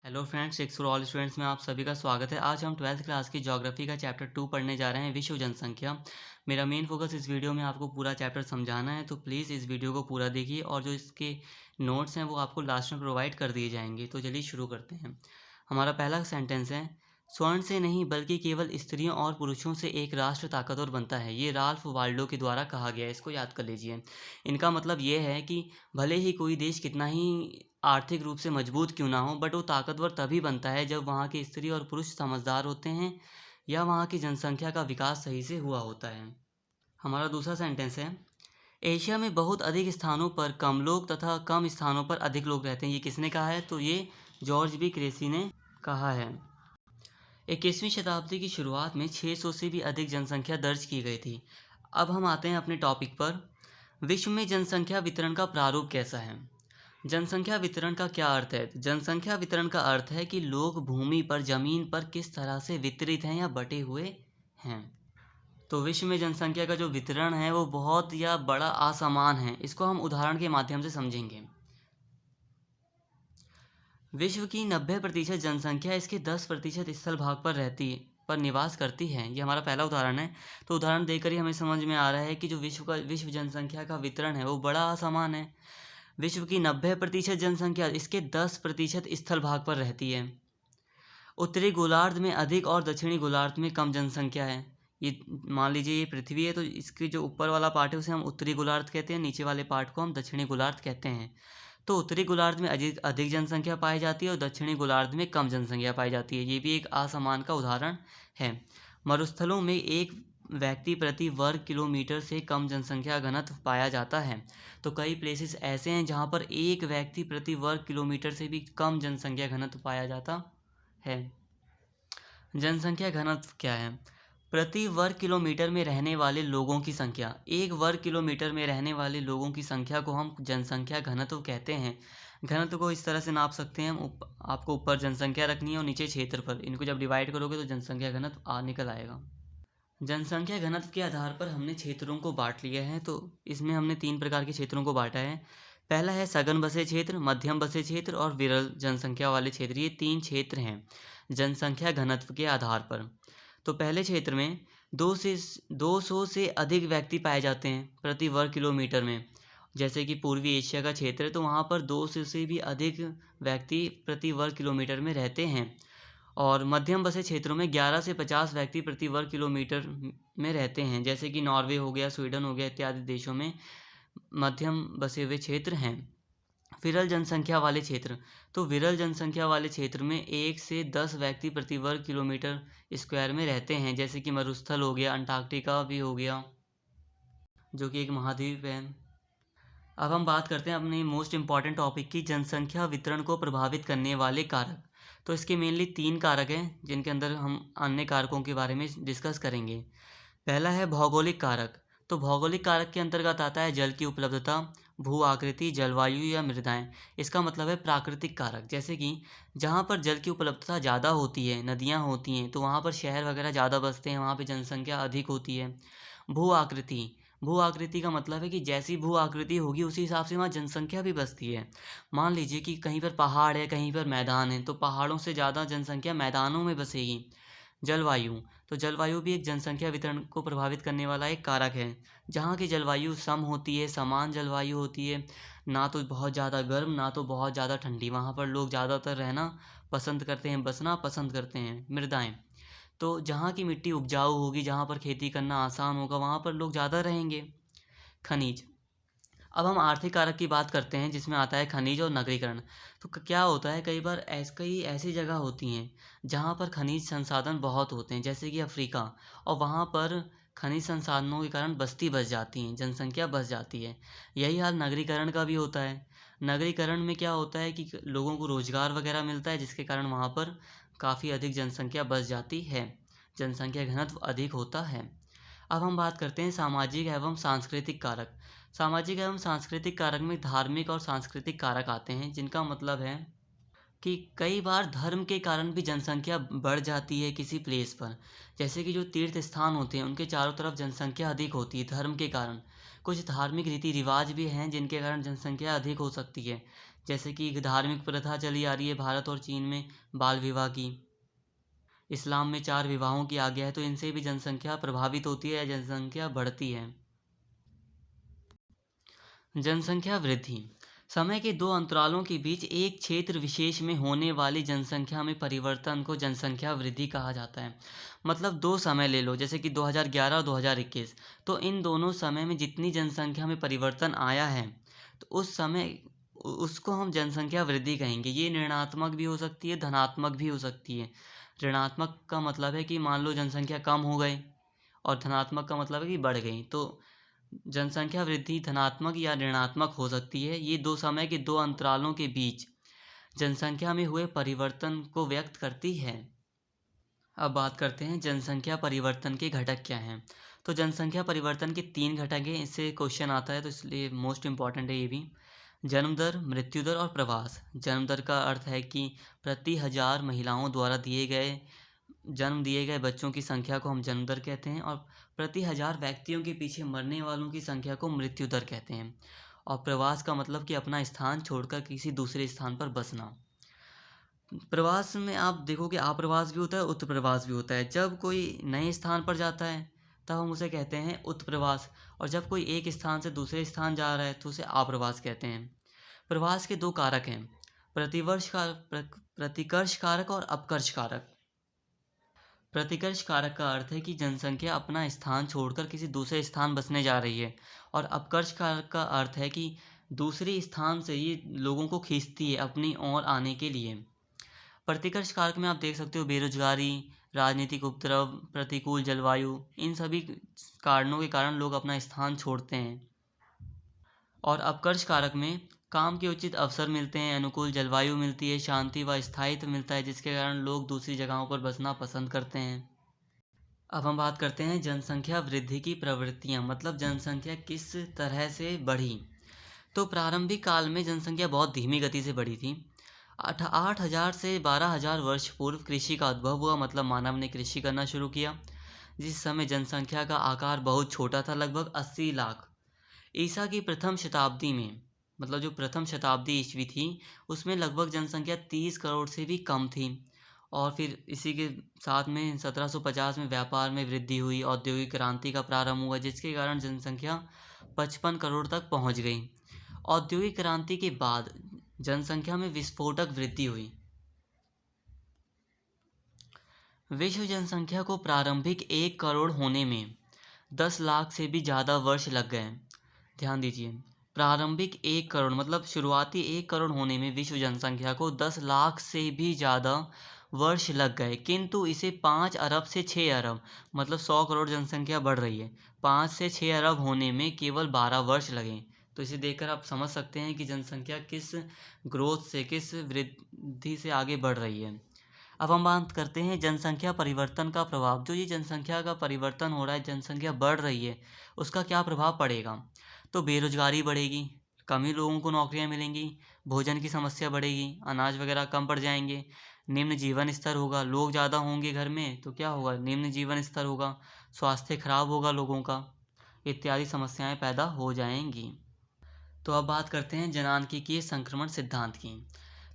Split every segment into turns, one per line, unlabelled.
Hello friends, six for all students में आप सभी का स्वागत है। आज हम 12th क्लास की ज्योग्राफी का चैप्टर 2 पढ़ने जा रहे हैं, विश्व जनसंख्या। मेरा मेन फोकस इस वीडियो में आपको पूरा चैप्टर समझाना है, तो प्लीज़ इस वीडियो को पूरा देखिए और जो इसके नोट्स हैं वो आपको लास्ट में प्रोवाइड कर दिए जाएंगे। तो चलिए शुरू करते हैं। हमारा पहला सेंटेंस है, स्वर्ण से नहीं बल्कि केवल स्त्रियों और पुरुषों से एक राष्ट्र ताकतवर बनता है। ये राल्फ वाल्डो के द्वारा कहा गया है, इसको याद कर लीजिए। इनका मतलब ये है कि भले ही कोई देश कितना ही आर्थिक रूप से मजबूत क्यों ना हो, बट वो ताकतवर तभी बनता है जब वहाँ की स्त्री और पुरुष समझदार होते हैं या वहाँ की जनसंख्या का विकास सही से हुआ होता है। हमारा दूसरा सेंटेंस है, एशिया में बहुत अधिक स्थानों पर कम लोग तथा कम स्थानों पर अधिक लोग रहते हैं। ये किसने कहा है? तो ये जॉर्ज बी क्रेसी ने कहा है। 21वीं शताब्दी की शुरुआत में 600 से भी अधिक जनसंख्या दर्ज की गई थी। अब हम आते हैं अपने टॉपिक पर। विश्व में जनसंख्या वितरण का प्रारूप कैसा है? जनसंख्या वितरण का क्या अर्थ है? जनसंख्या वितरण का अर्थ है कि लोग भूमि पर, जमीन पर किस तरह से वितरित हैं या बटे हुए हैं। तो विश्व में जनसंख्या का जो वितरण है वो बहुत या बड़ा असमान है। इसको हम उदाहरण के माध्यम से समझेंगे। विश्व की 90% जनसंख्या इसके 10% स्थल भाग पर निवास करती है। ये हमारा पहला उदाहरण है। तो उदाहरण देकर ही हमें समझ में आ रहा है कि जो विश्व जनसंख्या का वितरण है वो बड़ा असमान है। विश्व की 90% जनसंख्या इसके 10% स्थल भाग पर रहती है। उत्तरी गोलार्ध में अधिक और दक्षिणी गोलार्ध में कम जनसंख्या है। ये मान लीजिए ये पृथ्वी है, तो इसकी जो ऊपर वाला पार्ट है उसे हम उत्तरी गोलार्ध कहते हैं, नीचे वाले पार्ट को हम दक्षिणी गोलार्ध कहते हैं। तो उत्तरी गोलार्ध में अधिक अधिक जनसंख्या पाई जाती है और दक्षिणी गोलार्ध में कम जनसंख्या पाई जाती है। ये भी एक असमान का उदाहरण है। मरुस्थलों में एक व्यक्ति प्रति वर्ग किलोमीटर से कम जनसंख्या घनत्व पाया जाता है। तो कई प्लेसेस ऐसे हैं जहाँ पर एक व्यक्ति प्रति वर्ग किलोमीटर से भी कम जनसंख्या घनत्व पाया जाता है। जनसंख्या घनत्व क्या है? प्रति वर्ग किलोमीटर में रहने वाले लोगों की संख्या। एक वर्ग किलोमीटर में रहने वाले लोगों की संख्या को हम जनसंख्या घनत्व कहते हैं। घनत्व को इस तरह से नाप सकते हैं हम, आपको ऊपर जनसंख्या रखनी है और नीचे क्षेत्रफल। इनको जब डिवाइड करोगे तो जनसंख्या घनत्व निकल आएगा। जनसंख्या घनत्व के आधार पर हमने क्षेत्रों को बांट लिया है। तो इसमें हमने 3 प्रकार के क्षेत्रों को बांटा है। पहला है सघन बसे क्षेत्र, मध्यम बसे क्षेत्र और विरल जनसंख्या वाले क्षेत्र। ये 3 क्षेत्र हैं जनसंख्या घनत्व के आधार पर। तो पहले क्षेत्र में 200 से अधिक व्यक्ति पाए जाते हैं प्रति वर्ग किलोमीटर में। जैसे कि पूर्वी एशिया का क्षेत्र है, तो वहाँ पर 200 से भी अधिक व्यक्ति प्रति वर्ग किलोमीटर में रहते हैं। और मध्यम बसे क्षेत्रों में 11 से 50 व्यक्ति प्रति वर्ग किलोमीटर में रहते हैं। जैसे कि नॉर्वे हो गया, स्वीडन हो गया इत्यादि देशों में मध्यम बसे हुए क्षेत्र हैं। विरल जनसंख्या वाले क्षेत्र, तो विरल जनसंख्या वाले क्षेत्र में 1 से 10 व्यक्ति प्रति वर्ग किलोमीटर स्क्वायर में रहते हैं। जैसे कि मरुस्थल हो गया, अंटार्कटिका भी हो गया जो कि एक महाद्वीप है। अब हम बात करते हैं अपने मोस्ट इम्पॉर्टेंट टॉपिक की, जनसंख्या वितरण को प्रभावित करने वाले कारक। तो इसके मेनली 3 कारक हैं जिनके अंदर हम अन्य कारकों के बारे में डिस्कस करेंगे। पहला है भौगोलिक कारक। तो भौगोलिक कारक के अंतर्गत आता है जल की उपलब्धता, भू आकृति, जलवायु या मृदाएं। इसका मतलब है प्राकृतिक कारक। जैसे कि जहाँ पर जल की उपलब्धता ज़्यादा होती है, नदियाँ होती हैं, तो वहाँ पर शहर वगैरह ज़्यादा बसते हैं, वहाँ पर जनसंख्या अधिक होती है। भू आकृति, भू आकृति का मतलब है कि जैसी भू आकृति होगी उसी हिसाब से वहाँ जनसंख्या भी बसती है। मान लीजिए कि कहीं पर पहाड़ है, कहीं पर मैदान है, तो पहाड़ों से ज़्यादा जनसंख्या मैदानों में बसेगी। जलवायु, तो जलवायु भी एक जनसंख्या वितरण को प्रभावित करने वाला एक कारक है। जहाँ की जलवायु सम होती है, समान जलवायु होती है, ना तो बहुत ज़्यादा गर्म ना तो बहुत ज़्यादा ठंडी, वहाँ पर लोग ज़्यादातर रहना पसंद करते हैं, बसना पसंद करते हैं। मृदाएँ, तो जहाँ की मिट्टी उपजाऊ होगी, जहाँ पर खेती करना आसान होगा, वहाँ पर लोग ज़्यादा रहेंगे। खनिज, अब हम आर्थिक कारक की बात करते हैं जिसमें आता है खनिज और नगरीकरण। तो क्या होता है, कई ऐसी जगह होती हैं जहाँ पर खनिज संसाधन बहुत होते हैं, जैसे कि अफ्रीका, और वहाँ पर खनिज संसाधनों के कारण बस्ती बस जाती है, जनसंख्या बस जाती है। यही हाल नगरीकरण का भी होता है। नगरीकरण में क्या होता है कि लोगों को रोजगार वगैरह मिलता है, जिसके कारण वहाँ पर काफ़ी अधिक जनसंख्या बस जाती है, जनसंख्या घनत्व अधिक होता है। अब हम बात करते हैं सामाजिक एवं सांस्कृतिक कारक। सामाजिक एवं सांस्कृतिक कारक में धार्मिक और सांस्कृतिक कारक आते हैं, जिनका मतलब है कि कई बार धर्म के कारण भी जनसंख्या बढ़ जाती है किसी प्लेस पर। जैसे कि जो तीर्थ स्थान होते हैं उनके चारों तरफ जनसंख्या अधिक होती है धर्म के कारण। कुछ धार्मिक रीति रिवाज भी हैं जिनके कारण जनसंख्या अधिक हो सकती है। जैसे कि एक धार्मिक प्रथा चली आ रही है भारत और चीन में बाल विवाह की। इस्लाम में 4 विवाहों की आज्ञा है, तो इनसे भी जनसंख्या प्रभावित होती है या जनसंख्या बढ़ती है। जनसंख्या वृद्धि समय के 2 अंतरालों के बीच एक क्षेत्र विशेष में होने वाली जनसंख्या में परिवर्तन को जनसंख्या वृद्धि कहा जाता है। मतलब 2 समय ले लो, जैसे कि 2011 और 2021, तो इन दोनों समय में जितनी जनसंख्या में परिवर्तन आया है, तो उस समय उसको हम जनसंख्या वृद्धि कहेंगे। ये ऋणात्मक भी हो सकती है, धनात्मक भी हो सकती है। ऋणात्मक का मतलब है कि मान लो जनसंख्या कम हो गई, और धनात्मक का मतलब है कि बढ़ गई। तो जनसंख्या वृद्धि धनात्मक या ऋणात्मक हो सकती है। ये 2 समय के 2 अंतरालों के बीच जनसंख्या में हुए परिवर्तन को व्यक्त करती है। अब बात करते हैं जनसंख्या परिवर्तन के घटक क्या हैं। तो जनसंख्या परिवर्तन के 3 घटक हैं, इससे क्वेश्चन आता है, तो इसलिए मोस्ट इम्पॉर्टेंट है ये भी। जन्म दर, मृत्यु दर और प्रवास। जन्म दर का अर्थ है कि प्रति 1000 महिलाओं द्वारा जन्म दिए गए बच्चों की संख्या को हम जन्म दर कहते हैं, और प्रति 1000 व्यक्तियों के पीछे मरने वालों की संख्या को मृत्यु दर कहते हैं। और प्रवास का मतलब कि अपना स्थान छोड़कर किसी दूसरे स्थान पर बसना। प्रवास में आप देखोगे आप्रवास भी होता है, उत्प्रवास भी होता है। जब कोई नए स्थान पर जाता है तब हम उसे कहते हैं उत्प्रवास, और जब कोई एक स्थान से दूसरे स्थान जा रहा है तो उसे आप्रवास कहते हैं। प्रवास के 2 कारक हैं, प्रतिकर्ष कारक और अपकर्ष कारक। प्रतिकर्ष कारक का अर्थ है कि जनसंख्या अपना स्थान छोड़कर किसी दूसरे स्थान बसने जा रही है, और अपकर्ष कारक का अर्थ है कि दूसरे स्थान से ये लोगों को खींचती है अपनी ओर आने के लिए। प्रतिकर्ष कारक में आप देख सकते हो बेरोजगारी, राजनीतिक उपद्रव, प्रतिकूल जलवायु, इन सभी कारणों के कारण लोग अपना स्थान छोड़ते हैं। और अपकर्ष कारक में काम के उचित अवसर मिलते हैं, अनुकूल जलवायु मिलती है, शांति व स्थायित्व मिलता है, जिसके कारण लोग दूसरी जगहों पर बसना पसंद करते हैं। अब हम बात करते हैं जनसंख्या वृद्धि की प्रवृत्तियाँ, मतलब जनसंख्या किस तरह से बढ़ी। तो प्रारंभिक काल में जनसंख्या बहुत धीमी गति से बढ़ी थी। 8,000 से 12,000 वर्ष पूर्व कृषि का उद्भव हुआ, मतलब मानव ने कृषि करना शुरू किया, जिस समय जनसंख्या का आकार बहुत छोटा था, लगभग 80 लाख। ईसा की प्रथम शताब्दी में, मतलब जो प्रथम शताब्दी ईस्वी थी, उसमें लगभग जनसंख्या 30 करोड़ से भी कम थी। और फिर इसी के साथ में 1750 में व्यापार में वृद्धि हुई, औद्योगिक क्रांति का प्रारंभ हुआ, जिसके कारण जनसंख्या 55 करोड़ तक पहुंच गई। औद्योगिक क्रांति के बाद जनसंख्या में विस्फोटक वृद्धि हुई। विश्व जनसंख्या को प्रारंभिक 1 करोड़ होने में 10 लाख से भी ज़्यादा वर्ष लग गए। ध्यान दीजिए, प्रारंभिक 1 करोड़ मतलब शुरुआती 1 करोड़ होने में विश्व जनसंख्या को 10 लाख से भी ज़्यादा वर्ष लग गए, किंतु इसे 5 अरब से 6 अरब, मतलब 100 करोड़ जनसंख्या बढ़ रही है, 5 से 6 अरब होने में केवल 12 वर्ष लगे। तो इसे देखकर आप समझ सकते हैं कि जनसंख्या किस ग्रोथ से, किस वृद्धि से आगे बढ़ रही है। अब हम बात करते हैं जनसंख्या परिवर्तन का प्रभाव। जो ये जनसंख्या का परिवर्तन हो रहा है, जनसंख्या बढ़ रही है, उसका क्या प्रभाव पड़ेगा। तो बेरोजगारी बढ़ेगी, कम ही लोगों को नौकरियां मिलेंगी, भोजन की समस्या बढ़ेगी, अनाज वगैरह कम पड़ जाएंगे, निम्न जीवन स्तर होगा, लोग ज़्यादा होंगे घर में तो क्या होगा, निम्न जीवन स्तर होगा, स्वास्थ्य खराब होगा लोगों का, इत्यादि समस्याएं पैदा हो जाएंगी। तो अब बात करते हैं जनांकीय संक्रमण सिद्धांत की।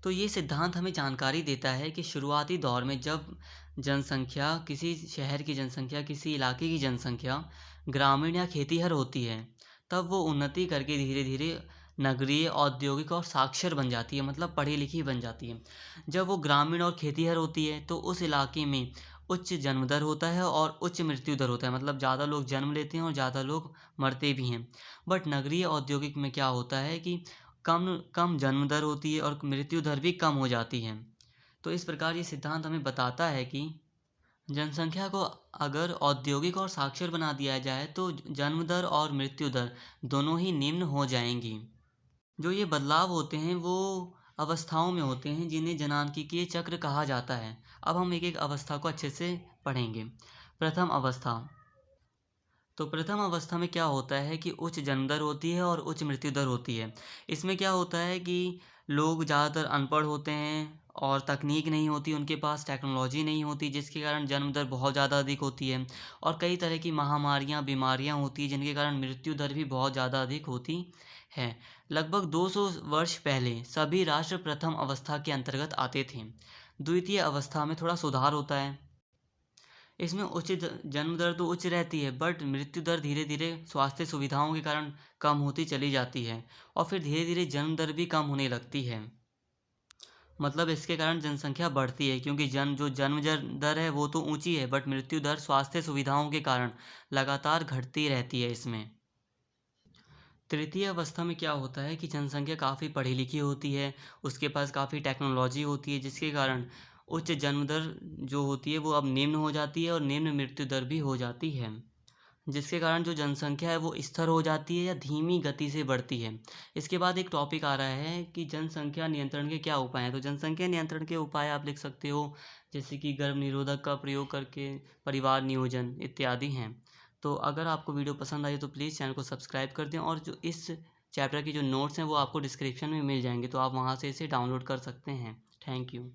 तो ये सिद्धांत हमें जानकारी देता है कि शुरुआती दौर में जब जनसंख्या, किसी शहर की जनसंख्या, किसी इलाके की जनसंख्या ग्रामीण या खेतीहर होती है, तब वो उन्नति करके धीरे धीरे नगरीय, औद्योगिक और साक्षर बन जाती है, मतलब पढ़ी लिखी बन जाती है। जब वो ग्रामीण और खेतीहर होती है तो उस इलाके में उच्च जन्म दर होता है और उच्च मृत्यु दर होता है, मतलब ज़्यादा लोग जन्म लेते हैं और ज़्यादा लोग मरते भी हैं। बट नगरीय औद्योगिक में क्या होता है कि कम कम जन्म दर होती है और मृत्यु दर भी कम हो जाती है। तो इस प्रकार ये सिद्धांत हमें बताता है कि जनसंख्या को अगर औद्योगिक और साक्षर बना दिया जाए तो जन्म दर और मृत्यु दर दोनों ही निम्न हो जाएंगी। जो ये बदलाव होते हैं वो अवस्थाओं में होते हैं, जिन्हें जनांकीय चक्र कहा जाता है। अब हम एक एक अवस्था को अच्छे से पढ़ेंगे। प्रथम अवस्था। तो प्रथम अवस्था में क्या होता है कि उच्च जन्म दर होती है और उच्च मृत्यु दर होती है। इसमें क्या होता है कि लोग ज़्यादातर अनपढ़ होते हैं, और तकनीक नहीं होती, उनके पास टेक्नोलॉजी नहीं होती, जिसके कारण जन्म दर बहुत ज़्यादा अधिक होती है। और कई तरह की महामारियाँ, बीमारियाँ होती हैं, जिनके कारण मृत्यु दर भी बहुत ज़्यादा अधिक होती है। लगभग 200 वर्ष पहले सभी राष्ट्र प्रथम अवस्था के अंतर्गत आते थे। द्वितीय अवस्था में थोड़ा सुधार होता है। इसमें उचित जन्म दर तो उच्च रहती है, बट मृत्यु दर धीरे धीरे स्वास्थ्य सुविधाओं के कारण कम होती चली जाती है, और फिर धीरे धीरे जन्म दर भी कम होने लगती है। मतलब इसके कारण जनसंख्या बढ़ती है, क्योंकि जन्म दर है वो तो ऊंची है, बट मृत्यु दर स्वास्थ्य सुविधाओं के कारण लगातार घटती रहती है इसमें। तृतीय अवस्था में क्या होता है कि जनसंख्या काफ़ी पढ़ी लिखी होती है, उसके पास काफ़ी टेक्नोलॉजी होती है, जिसके कारण उच्च जन्म दर जो होती है वो अब निम्न हो जाती है, और निम्न मृत्यु दर भी हो जाती है, जिसके कारण जो जनसंख्या है वो स्थिर हो जाती है या धीमी गति से बढ़ती है। इसके बाद एक टॉपिक आ रहा है कि जनसंख्या नियंत्रण के क्या उपाय हैं। तो जनसंख्या नियंत्रण के उपाय आप लिख सकते हो, जैसे कि गर्भ निरोधक का प्रयोग करके, परिवार नियोजन इत्यादि हैं। तो अगर आपको वीडियो पसंद आई तो प्लीज़ चैनल को सब्सक्राइब कर दें, और जो इस चैप्टर की जो नोट्स हैं वो आपको डिस्क्रिप्शन में मिल जाएंगे, तो आप वहाँ से इसे डाउनलोड कर सकते हैं। Thank you.